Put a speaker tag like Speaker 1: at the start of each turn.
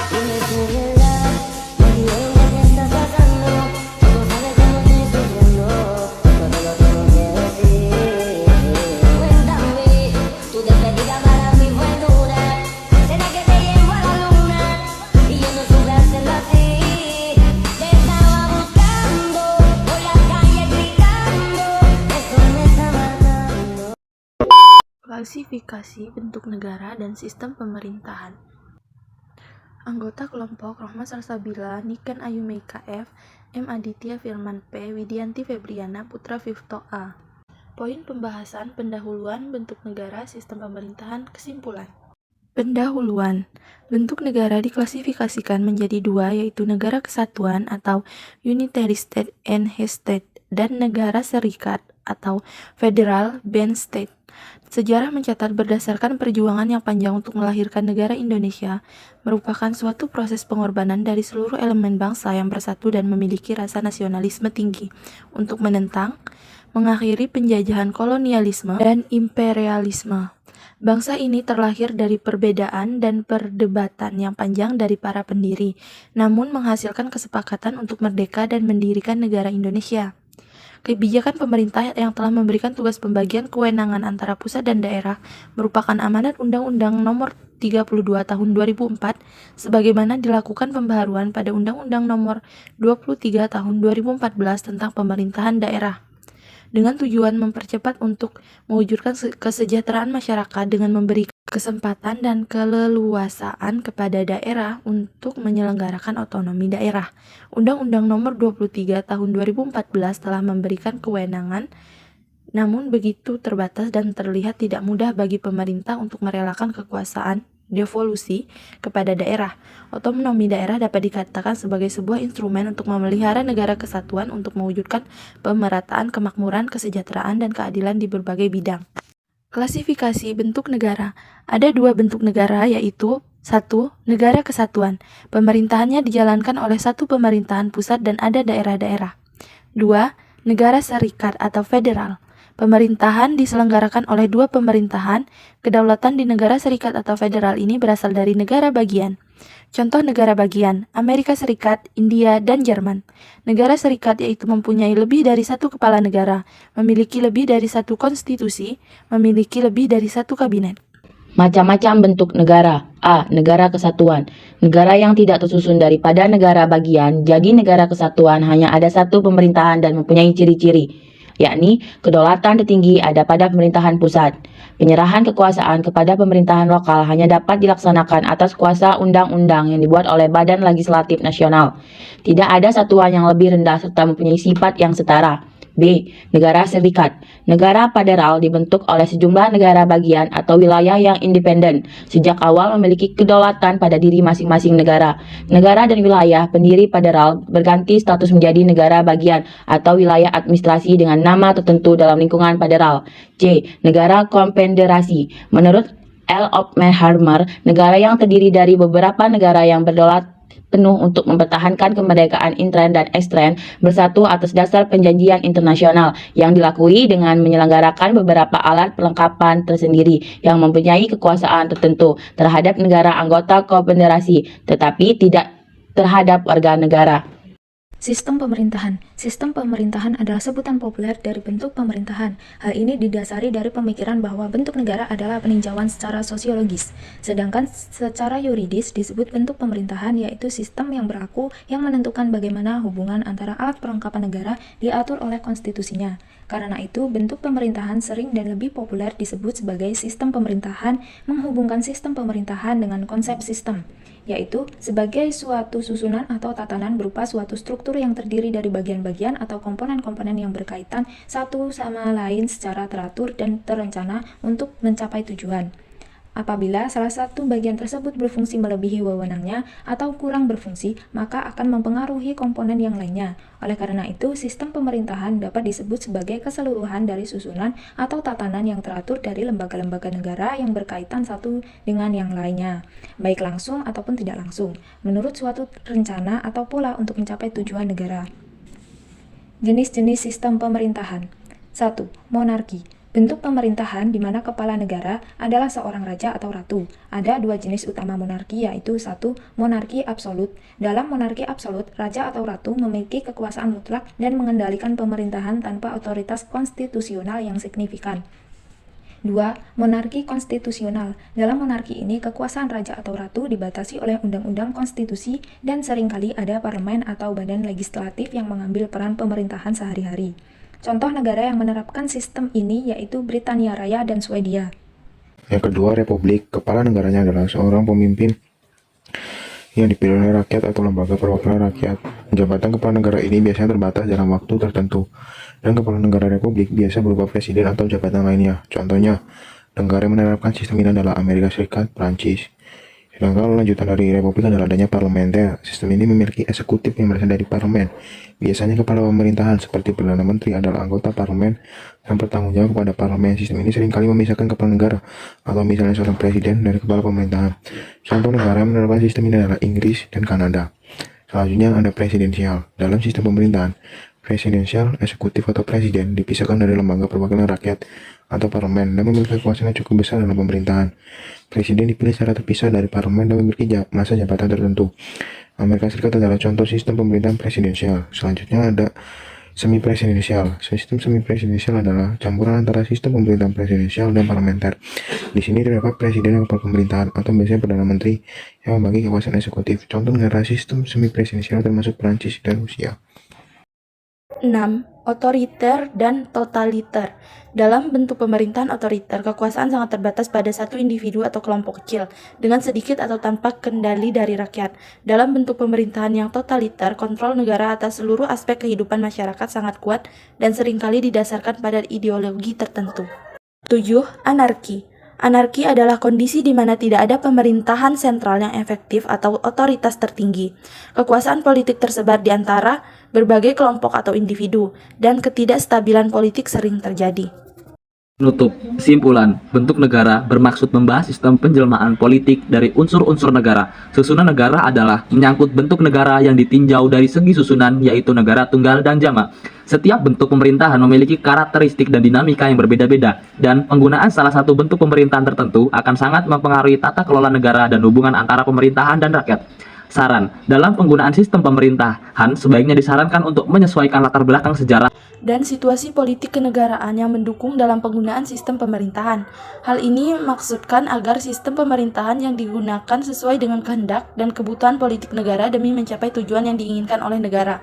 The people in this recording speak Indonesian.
Speaker 1: Dime tú, ¿verdad? Me diré lo que está pasando. Tú sabes cómo estoy sufriendo. Todo lo tengo que decir. Cuéntame, tu despedida para mí fue dura. ¿Será que te llevo a la luna? Y yo no supe hacerlo así. Te estaba buscando por la calle gritando. Eso me está matando.
Speaker 2: Klasifikasi bentuk negara dan sistem pemerintahan. Anggota kelompok Rohmas Salsabila, Niken Ayu Meika F, M Aditya Firman P, Widianti Febriana Putra Vifto A. Poin pembahasan pendahuluan bentuk negara, sistem pemerintahan, kesimpulan. Pendahuluan. Bentuk negara diklasifikasikan menjadi dua, yaitu negara kesatuan atau Unitary State and State dan negara serikat atau Federal Band State. Sejarah mencatat berdasarkan perjuangan yang panjang untuk melahirkan negara Indonesia merupakan suatu proses pengorbanan dari seluruh elemen bangsa yang bersatu dan memiliki rasa nasionalisme tinggi untuk menentang, mengakhiri penjajahan kolonialisme dan imperialisme. Bangsa ini terlahir dari perbedaan dan perdebatan yang panjang dari para pendiri, namun menghasilkan kesepakatan untuk merdeka dan mendirikan negara Indonesia. Kebijakan pemerintah yang telah memberikan tugas pembagian kewenangan antara pusat dan daerah merupakan amanat Undang-Undang Nomor 32 Tahun 2004 sebagaimana dilakukan pembaharuan pada Undang-Undang Nomor 23 Tahun 2014 tentang pemerintahan daerah dengan tujuan mempercepat untuk mewujudkan kesejahteraan masyarakat dengan memberi kesempatan dan keleluasaan kepada daerah untuk menyelenggarakan otonomi daerah. Undang-Undang Nomor 23 Tahun 2014 telah memberikan kewenangan, namun begitu terbatas dan terlihat tidak mudah bagi pemerintah untuk merelakan kekuasaan devolusi kepada daerah. Otonomi daerah dapat dikatakan sebagai sebuah instrumen untuk memelihara negara kesatuan untuk mewujudkan pemerataan, kemakmuran, kesejahteraan, dan keadilan di berbagai bidang. Klasifikasi bentuk negara. Ada dua bentuk negara, yaitu 1. Negara kesatuan. Pemerintahannya dijalankan oleh satu pemerintahan pusat dan ada daerah-daerah. 2. Negara serikat atau federal. Pemerintahan diselenggarakan oleh dua pemerintahan. Kedaulatan di negara serikat atau federal ini berasal dari negara bagian. Contoh negara bagian, Amerika Serikat, India, dan Jerman. Negara serikat yaitu mempunyai lebih dari satu kepala negara, memiliki lebih dari satu konstitusi, memiliki lebih dari satu kabinet.
Speaker 3: Macam-macam bentuk negara. A. Negara kesatuan. Negara yang tidak tersusun daripada negara bagian, jadi negara kesatuan hanya ada satu pemerintahan dan mempunyai ciri-ciri, yakni kedaulatan tertinggi ada pada pemerintahan pusat. Penyerahan kekuasaan kepada pemerintahan lokal hanya dapat dilaksanakan atas kuasa undang-undang yang dibuat oleh Badan Legislatif Nasional. Tidak ada satuan yang lebih rendah serta mempunyai sifat yang setara. B. Negara serikat. Negara federal dibentuk oleh sejumlah negara bagian atau wilayah yang independen, sejak awal memiliki kedaulatan pada diri masing-masing negara. Negara dan wilayah pendiri federal berganti status menjadi negara bagian atau wilayah administrasi dengan nama tertentu dalam lingkungan federal. C. Negara konfederasi. Menurut L. Oppenheimer, negara yang terdiri dari beberapa negara yang berdaulat penuh untuk mempertahankan kemerdekaan intern dan ekstern bersatu atas dasar perjanjian internasional yang dilakui dengan menyelenggarakan beberapa alat perlengkapan tersendiri yang mempunyai kekuasaan tertentu terhadap negara anggota konfederasi, tetapi tidak terhadap warga negara.
Speaker 4: Sistem pemerintahan. Sistem pemerintahan adalah sebutan populer dari bentuk pemerintahan. Hal ini didasari dari pemikiran bahwa bentuk negara adalah peninjauan secara sosiologis, sedangkan secara yuridis disebut bentuk pemerintahan yaitu sistem yang berlaku yang menentukan bagaimana hubungan antara alat perlengkapan negara diatur oleh konstitusinya. Karena itu, bentuk pemerintahan sering dan lebih populer disebut sebagai sistem pemerintahan, menghubungkan sistem pemerintahan dengan konsep sistem, yaitu sebagai suatu susunan atau tatanan berupa suatu struktur yang terdiri dari bagian-bagian atau komponen-komponen yang berkaitan satu sama lain secara teratur dan terencana untuk mencapai tujuan. Apabila salah satu bagian tersebut berfungsi melebihi wewenangnya atau kurang berfungsi, maka akan mempengaruhi komponen yang lainnya. Oleh karena itu, sistem pemerintahan dapat disebut sebagai keseluruhan dari susunan atau tatanan yang teratur dari lembaga-lembaga negara yang berkaitan satu dengan yang lainnya, baik langsung ataupun tidak langsung, menurut suatu rencana atau pola untuk mencapai tujuan negara. Jenis-jenis sistem pemerintahan. 1. Monarki. Bentuk pemerintahan di mana kepala negara adalah seorang raja atau ratu. Ada dua jenis utama monarki, yaitu satu, monarki absolut. Dalam monarki absolut, raja atau ratu memiliki kekuasaan mutlak dan mengendalikan pemerintahan tanpa otoritas konstitusional yang signifikan. 2. Monarki konstitusional. Dalam monarki ini, kekuasaan raja atau ratu dibatasi oleh undang-undang konstitusi dan seringkali ada parlemen atau badan legislatif yang mengambil peran pemerintahan sehari-hari. Contoh negara yang menerapkan sistem ini yaitu Britania Raya dan Swedia.
Speaker 5: Yang kedua, republik. Kepala negaranya adalah seorang pemimpin yang dipilih oleh rakyat atau lembaga perwakilan rakyat. Jabatan kepala negara ini biasanya terbatas dalam waktu tertentu, dan kepala negara republik biasa berupa presiden atau jabatan lainnya. Contohnya, negara yang menerapkan sistem ini adalah Amerika Serikat, Prancis. Sedangkan lanjutan dari republik adalah adanya parlementer. Sistem ini memiliki eksekutif yang berasal dari parlemen. Biasanya kepala pemerintahan seperti Perdana Menteri adalah anggota parlemen yang bertanggung jawab kepada parlemen. Sistem ini seringkali memisahkan kepala negara atau misalnya seorang presiden dari kepala pemerintahan. Contoh negara yang menerapkan sistem ini adalah Inggris dan Kanada. Selanjutnya ada presidensial. Dalam sistem pemerintahan, presidensial, eksekutif atau presiden dipisahkan dari lembaga perwakilan rakyat atau parlemen dan memiliki kekuasaan yang cukup besar dalam pemerintahan. Presiden dipilih secara terpisah dari parlemen dan memiliki masa jabatan tertentu. Amerika Serikat adalah contoh sistem pemerintahan presidensial. Selanjutnya ada semi-presidensial. Sistem semi-presidensial adalah campuran antara sistem pemerintahan presidensial dan parlementer. Di sini terdapat presiden dan kepala pemerintahan atau biasanya Perdana Menteri yang membagi kekuasaan eksekutif. Contoh negara sistem semi-presidensial termasuk Prancis dan Rusia.
Speaker 2: 6. Otoriter dan totaliter. Dalam bentuk pemerintahan otoriter, kekuasaan sangat terbatas pada satu individu atau kelompok kecil, dengan sedikit atau tanpa kendali dari rakyat. Dalam bentuk pemerintahan yang totaliter, kontrol negara atas seluruh aspek kehidupan masyarakat sangat kuat dan seringkali didasarkan pada ideologi tertentu. 7. Anarki. Anarki adalah kondisi di mana tidak ada pemerintahan sentral yang efektif atau otoritas tertinggi. Kekuasaan politik tersebar di antara berbagai kelompok atau individu, dan ketidakstabilan politik sering terjadi.
Speaker 6: Penutup, kesimpulan, bentuk negara bermaksud membahas sistem penjelmaan politik dari unsur-unsur negara. Susunan negara adalah menyangkut bentuk negara yang ditinjau dari segi susunan, yaitu negara tunggal dan jamak. Setiap bentuk pemerintahan memiliki karakteristik dan dinamika yang berbeda-beda, dan penggunaan salah satu bentuk pemerintahan tertentu akan sangat mempengaruhi tata kelola negara dan hubungan antara pemerintahan dan rakyat. Saran, dalam penggunaan sistem pemerintahan sebaiknya disarankan untuk menyesuaikan latar belakang sejarah
Speaker 2: Dan situasi politik kenegaraan yang mendukung dalam penggunaan sistem pemerintahan. Hal ini maksudkan agar sistem pemerintahan yang digunakan sesuai dengan kehendak dan kebutuhan politik negara demi mencapai tujuan yang diinginkan oleh negara.